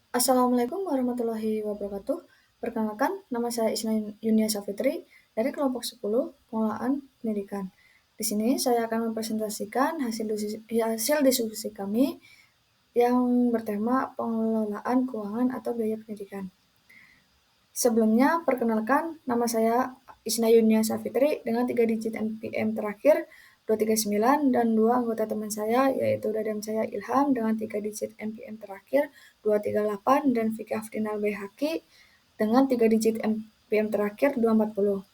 Assalamualaikum warahmatullahi wabarakatuh. Perkenalkan, nama saya Isna Yunia Safitri dari kelompok 10 Pengelolaan Pendidikan. Di sini saya akan mempresentasikan hasil diskusi kami yang bertema pengelolaan keuangan atau biaya pendidikan. Sebelumnya, perkenalkan, nama saya Isna Yunia Safitri dengan 3 digit NPM terakhir 239 dan 2 anggota teman saya yaitu dadam saya Ilham dengan 3 digit NPM terakhir 238 dan Fikri Afrinal Baihaqi dengan 3 digit NPM terakhir 240.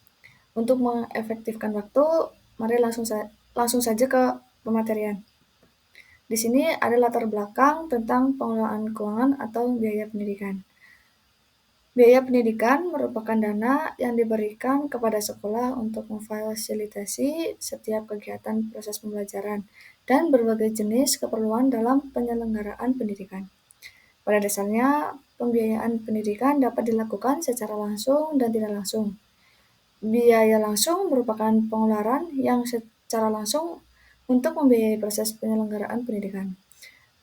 Untuk mengefektifkan waktu, mari langsung saja ke pematerian. Di sini ada latar belakang tentang pengelolaan keuangan atau biaya pendidikan. Biaya pendidikan merupakan dana yang diberikan kepada sekolah untuk memfasilitasi setiap kegiatan proses pembelajaran dan berbagai jenis keperluan dalam penyelenggaraan pendidikan. Pada dasarnya, pembiayaan pendidikan dapat dilakukan secara langsung dan tidak langsung. Biaya langsung merupakan pengeluaran yang secara langsung untuk membiayai proses penyelenggaraan pendidikan,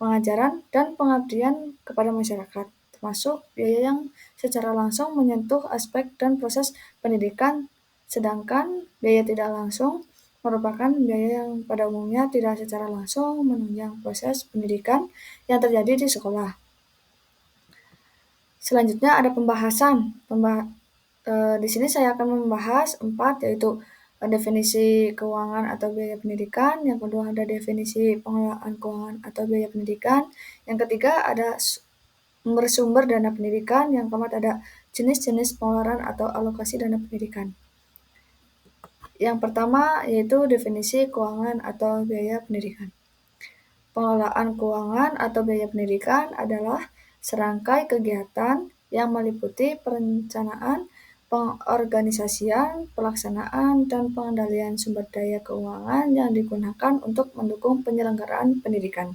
pengajaran, dan pengabdian kepada masyarakat, termasuk biaya yang secara langsung menyentuh aspek dan proses pendidikan, sedangkan biaya tidak langsung merupakan biaya yang pada umumnya tidak secara langsung menunjang proses pendidikan yang terjadi di sekolah. Selanjutnya ada pembahasan. Di sini saya akan membahas 4, yaitu definisi keuangan atau biaya pendidikan, yang kedua ada definisi pengelolaan keuangan atau biaya pendidikan, yang ketiga ada sumber dana pendidikan, yang keempat ada jenis-jenis pengeluaran atau alokasi dana pendidikan. Yang pertama yaitu definisi keuangan atau biaya pendidikan. Pengelolaan keuangan atau biaya pendidikan adalah serangkai kegiatan yang meliputi perencanaan, pengorganisasian, pelaksanaan, dan pengendalian sumber daya keuangan yang digunakan untuk mendukung penyelenggaraan pendidikan.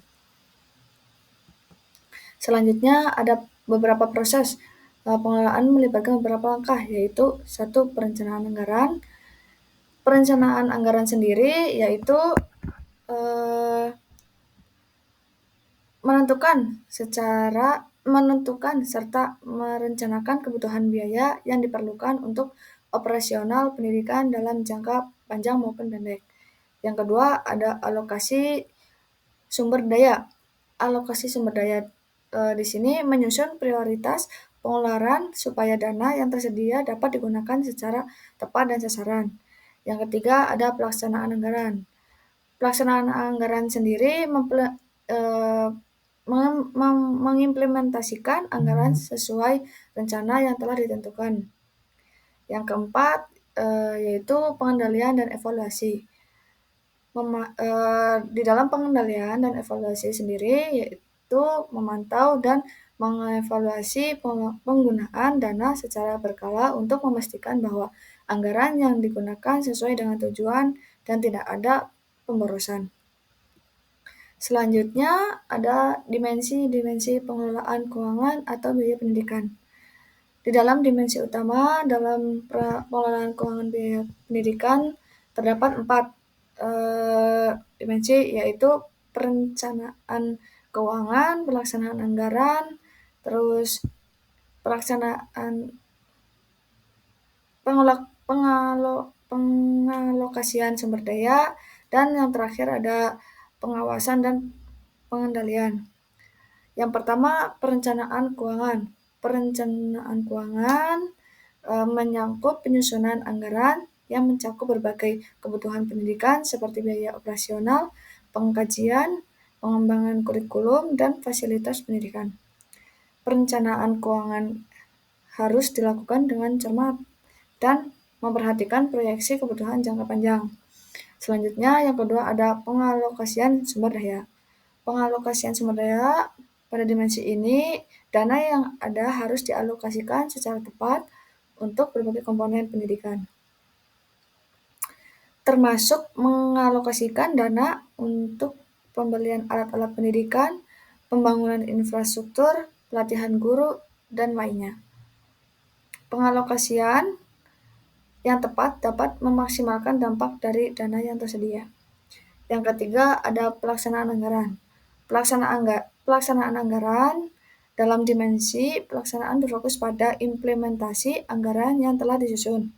Selanjutnya ada beberapa proses. Pengelolaan melibatkan beberapa langkah, yaitu 1. Perencanaan anggaran. Perencanaan anggaran sendiri yaitu menentukan serta merencanakan kebutuhan biaya yang diperlukan untuk operasional pendidikan dalam jangka panjang maupun pendek. Yang kedua ada alokasi sumber daya. Alokasi sumber daya di sini menyusun prioritas pengeluaran supaya dana yang tersedia dapat digunakan secara tepat dan sasaran. Yang ketiga ada pelaksanaan anggaran. Pelaksanaan anggaran sendiri mengimplementasikan anggaran sesuai rencana yang telah ditentukan. Yang keempat yaitu pengendalian dan evaluasi. Di dalam pengendalian dan evaluasi sendiri yaitu memantau dan mengevaluasi penggunaan dana secara berkala untuk memastikan bahwa anggaran yang digunakan sesuai dengan tujuan dan tidak ada pemborosan. Selanjutnya ada dimensi-dimensi pengelolaan keuangan atau biaya pendidikan. Di dalam dimensi utama dalam pengelolaan keuangan biaya pendidikan terdapat 4 dimensi, yaitu perencanaan keuangan, pelaksanaan anggaran, terus pelaksanaan pengalokasian sumber daya, dan yang terakhir ada pengawasan dan pengendalian. Yang pertama, perencanaan keuangan. Perencanaan keuangan menyangkut penyusunan anggaran yang mencakup berbagai kebutuhan pendidikan seperti biaya operasional, pengkajian, pengembangan kurikulum, dan fasilitas pendidikan. Perencanaan keuangan harus dilakukan dengan cermat dan memperhatikan proyeksi kebutuhan jangka panjang. Selanjutnya, yang kedua ada pengalokasian sumber daya. Pengalokasian sumber daya pada dimensi ini, dana yang ada harus dialokasikan secara tepat untuk berbagai komponen pendidikan, termasuk mengalokasikan dana untuk pembelian alat-alat pendidikan, pembangunan infrastruktur, pelatihan guru, dan lainnya. Pengalokasian yang tepat dapat memaksimalkan dampak dari dana yang tersedia. Yang ketiga ada pelaksanaan anggaran. Pelaksanaan anggaran Dalam dimensi pelaksanaan berfokus pada implementasi anggaran yang telah disusun.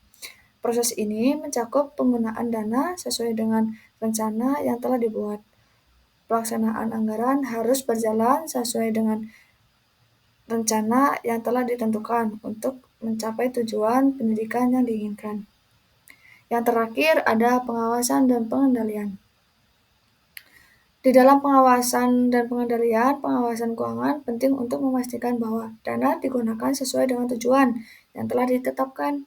Proses ini mencakup penggunaan dana sesuai dengan rencana yang telah dibuat. Pelaksanaan anggaran harus berjalan sesuai dengan rencana yang telah ditentukan untuk mencapai tujuan pendidikan yang diinginkan. Yang terakhir ada pengawasan dan pengendalian. Di dalam pengawasan dan pengendalian, pengawasan keuangan penting untuk memastikan bahwa dana digunakan sesuai dengan tujuan yang telah ditetapkan.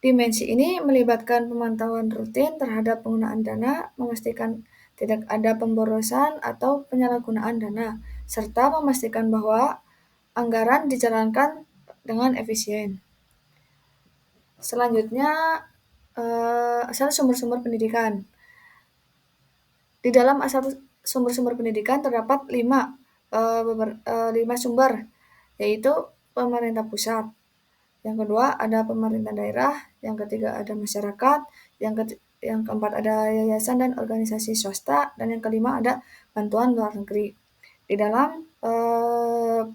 Dimensi ini melibatkan pemantauan rutin terhadap penggunaan dana, memastikan tidak ada pemborosan atau penyalahgunaan dana, serta memastikan bahwa anggaran dijalankan dengan efisien. Selanjutnya, asal sumber-sumber pendidikan. Di dalam asal sumber-sumber pendidikan terdapat 5 sumber, yaitu pemerintah pusat. Yang kedua ada pemerintah daerah, yang ketiga ada masyarakat, yang keempat ada yayasan dan organisasi swasta, dan yang kelima ada bantuan luar negeri. Di dalam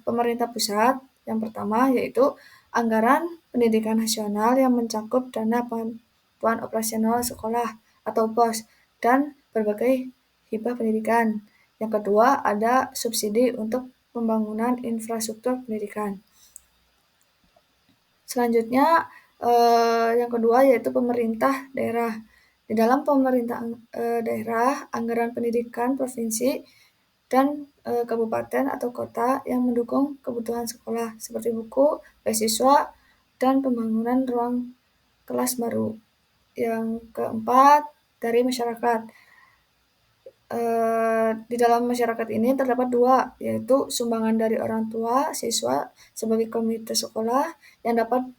pemerintah pusat, yang pertama yaitu anggaran pendidikan nasional yang mencakup dana bantuan operasional sekolah atau BOS dan berbagai hibah pendidikan. Yang kedua ada subsidi untuk pembangunan infrastruktur pendidikan. Selanjutnya yang kedua yaitu pemerintah daerah. Di dalam pemerintah daerah, anggaran pendidikan provinsi dan kabupaten atau kota yang mendukung kebutuhan sekolah seperti buku, beasiswa, dan pembangunan ruang kelas baru. Yang keempat dari masyarakat. Di dalam masyarakat ini terdapat 2, yaitu sumbangan dari orang tua siswa sebagai komite sekolah yang dapat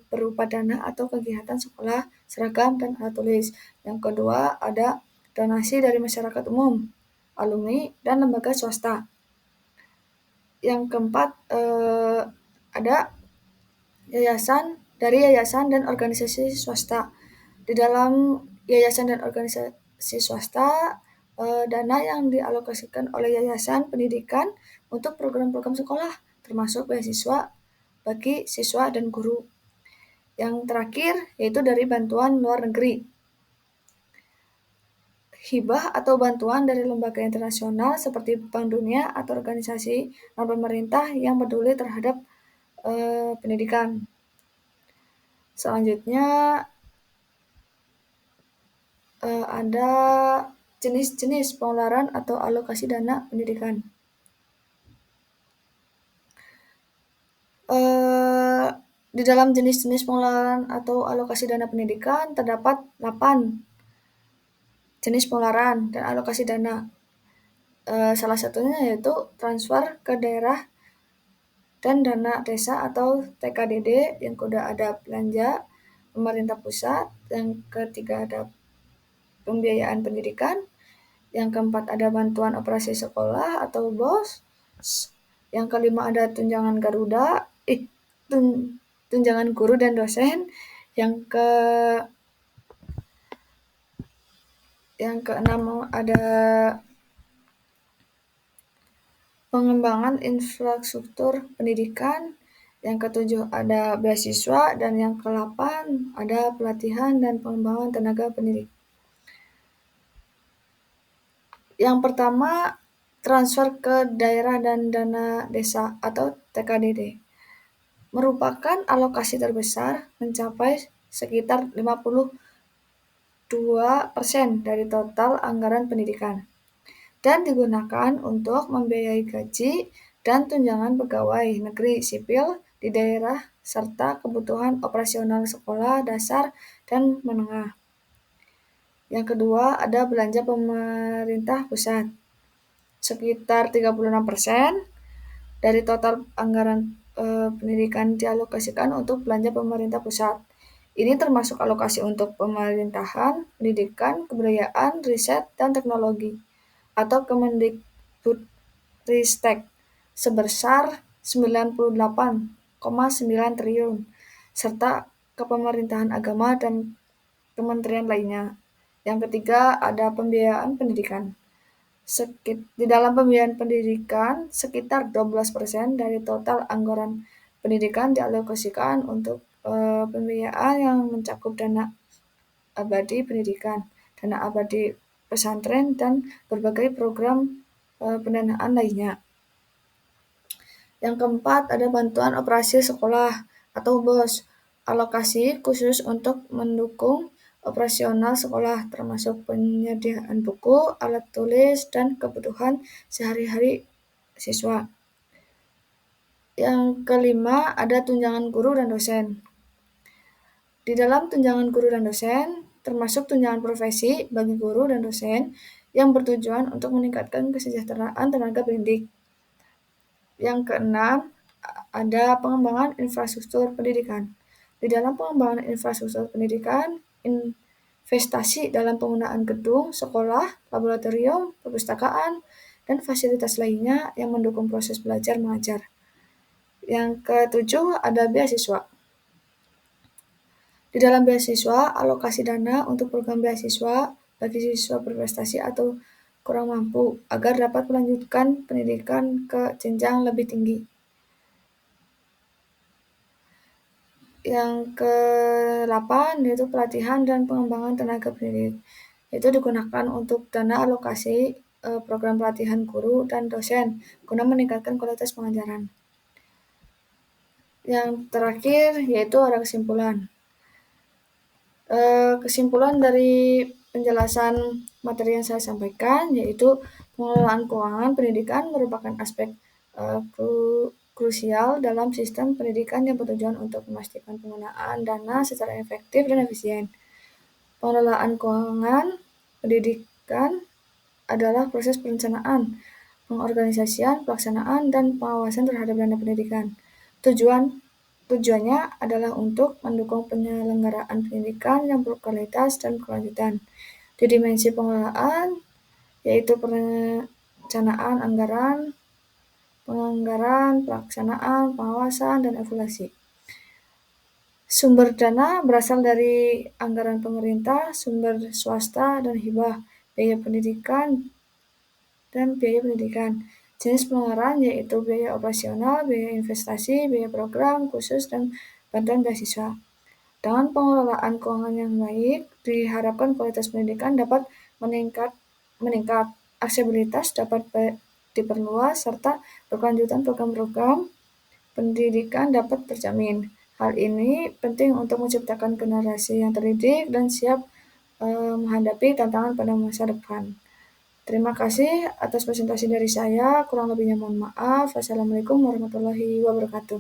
berupa dana atau kegiatan sekolah, seragam, dan alat tulis. Yang kedua ada donasi dari masyarakat umum, alumni, dan lembaga swasta. Yang keempat ada yayasan dan organisasi swasta. Di dalam yayasan dan organisasi swasta, dana yang dialokasikan oleh yayasan pendidikan untuk program-program sekolah, termasuk beasiswa bagi siswa dan guru. Yang terakhir yaitu dari bantuan luar negeri. Hibah atau bantuan dari lembaga internasional seperti Bank Dunia atau organisasi non-pemerintah yang peduli terhadap pendidikan. Selanjutnya ada jenis-jenis pengeluaran atau alokasi dana pendidikan. Di dalam jenis-jenis pengeluaran atau alokasi dana pendidikan terdapat 8 jenis pengeluaran dan alokasi dana. Salah satunya yaitu transfer ke daerah dan dana desa atau TKDD. Yang kedua ada belanja pemerintah pusat. Yang ketiga ada pembiayaan pendidikan. Yang keempat ada bantuan operasi sekolah atau BOS. Yang kelima ada tunjangan tunjangan guru dan dosen. Yang keenam ada pengembangan infrastruktur pendidikan. Yang ketujuh ada beasiswa, dan yang ke-8 ada pelatihan dan pengembangan tenaga pendidik. Yang pertama, transfer ke daerah dan dana desa atau TKDD merupakan alokasi terbesar, mencapai sekitar 52% dari total anggaran pendidikan, dan digunakan untuk membiayai gaji dan tunjangan pegawai negeri sipil di daerah serta kebutuhan operasional sekolah dasar dan menengah. Yang kedua ada belanja pemerintah pusat, sekitar 36% dari total anggaran pendidikan dialokasikan untuk belanja pemerintah pusat. Ini termasuk alokasi untuk pemerintahan, pendidikan, kebudayaan, riset, dan teknologi atau Kemendikbudristek sebesar 98,9 triliun, serta kepemerintahan agama dan kementerian lainnya. Yang ketiga ada pembiayaan pendidikan. Di dalam pembiayaan pendidikan, sekitar 12% dari total anggaran pendidikan dialokasikan untuk pembiayaan yang mencakup dana abadi pendidikan, dana abadi pesantren, dan berbagai program pendanaan lainnya. Yang keempat, ada bantuan operasi sekolah atau BOS, alokasi khusus untuk mendukung operasional sekolah, termasuk penyediaan buku, alat tulis, dan kebutuhan sehari-hari siswa. Yang kelima, ada tunjangan guru dan dosen. Di dalam tunjangan guru dan dosen, termasuk tunjangan profesi bagi guru dan dosen yang bertujuan untuk meningkatkan kesejahteraan tenaga pendidik. Yang keenam, ada pengembangan infrastruktur pendidikan. Di dalam pengembangan infrastruktur pendidikan, investasi dalam penggunaan gedung, sekolah, laboratorium, perpustakaan, dan fasilitas lainnya yang mendukung proses belajar mengajar. Yang ketujuh, ada beasiswa. Di dalam beasiswa, alokasi dana untuk program beasiswa bagi siswa berprestasi atau kurang mampu agar dapat melanjutkan pendidikan ke jenjang lebih tinggi. Yang ke-8 yaitu pelatihan dan pengembangan tenaga pendidik. Itu digunakan untuk dana alokasi program pelatihan guru dan dosen guna meningkatkan kualitas pengajaran. Yang terakhir yaitu ada kesimpulan. Kesimpulan dari penjelasan materi yang saya sampaikan yaitu pengelolaan keuangan pendidikan merupakan aspek krusial dalam sistem pendidikan yang bertujuan untuk memastikan penggunaan dana secara efektif dan efisien. Pengelolaan keuangan pendidikan adalah proses perencanaan, pengorganisasian, pelaksanaan, dan pengawasan terhadap dana pendidikan. Tujuannya adalah untuk mendukung penyelenggaraan pendidikan yang berkualitas dan berkelanjutan. Di dimensi pengelolaan, yaitu perencanaan anggaran, penganggaran, pelaksanaan, pengawasan, dan evaluasi. Sumber dana berasal dari anggaran pemerintah, sumber swasta, dan hibah, biaya pendidikan, dan biaya pendidikan. Jenis pengeluaran yaitu biaya operasional, biaya investasi, biaya program khusus, dan bantuan beasiswa. Dengan pengelolaan keuangan yang baik, diharapkan kualitas pendidikan dapat meningkat, aksesibilitas dapat diperluas, serta berkelanjutan program-program pendidikan dapat terjamin. Hal ini penting untuk menciptakan generasi yang terdidik dan siap menghadapi tantangan pada masa depan. Terima kasih atas presentasi dari saya. Kurang lebihnya mohon maaf. Wassalamualaikum warahmatullahi wabarakatuh.